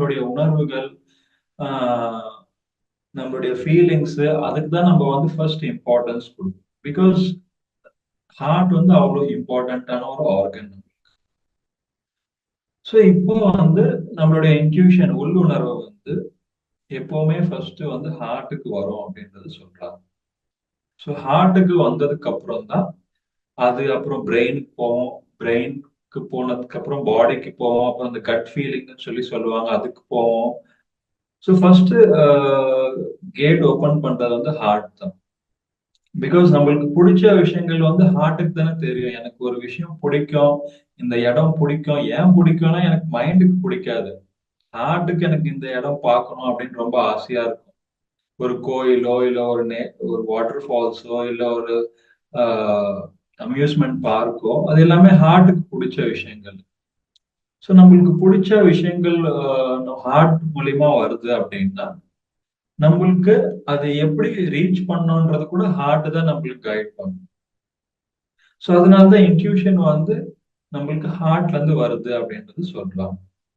நம்மளுடைய உணர்வுகள், நம்மளுடைய ஃபீலிங்ஸ், அதுக்கு தான் நம்ம வந்து ஃபர்ஸ்ட் இம்பார்ட்டன்ஸ் கொடுப்போம். பிகாஸ் ஹார்ட் வந்து அவ்வளோ இம்பார்ட்டன்டான ஒரு ஆர்கன். ஸோ இப்போ வந்து நம்மளுடைய இன்ட்யூஷன், உள்ளுணர்வு வந்து எப்பவுமே ஃபர்ஸ்ட் வந்து ஹார்ட்டுக்கு வரும் அப்படின்றது சொல்றாங்க. ஸோ ஹார்ட்டுக்கு வந்ததுக்கு அப்புறம் தான் அது அப்புறம் பிரெயினுக்கு போவோம். பிரெயினுக்கு போனதுக்கு அப்புறம் பாடிக்கு போவோம். அப்புறம் அந்த கட் ஃபீலிங்னு சொல்லி சொல்லுவாங்க, அதுக்கு போவோம். ஸோ ஃபர்ஸ்ட் கேட் ஓபன் பண்றது வந்து ஹார்ட் தான். பிகாஸ் நம்மளுக்கு பிடிச்ச விஷயங்கள் வந்து ஹார்ட்டுக்கு தானே தெரியும். எனக்கு ஒரு விஷயம் பிடிக்கும், இந்த இடம் பிடிக்கும். ஏன் பிடிக்கும்னா எனக்கு மைண்டுக்கு பிடிக்காது. ஹார்ட்டுக்கு எனக்கு இந்த இடம் பார்க்கணும் அப்படின்னு ரொம்ப ஆசையா இருக்கும். ஒரு கோயிலோ, இல்ல ஒரு வாட்டர் ஃபால்ஸோ, இல்ல ஒரு அம்யூஸ்மெண்ட் பார்க்கோ, அது எல்லாமே ஹார்ட்டுக்கு பிடிச்ச விஷயங்கள். ஸோ நம்மளுக்கு பிடிச்ச விஷயங்கள் ஹார்ட் மூலியமா வருது அப்படின்னா, நம்மளுக்கு அதை எப்படி ரீச் பண்ணணுன்றது கூட ஹார்ட் தான் நம்மளுக்கு கைட் பண்ணும். ஸோ அதனாலதான் இன்ட்யூஷன் வந்து நம்மளுக்கு ஹார்ட்ல இருந்து வருது அப்படின்றது சொல்லலாம்.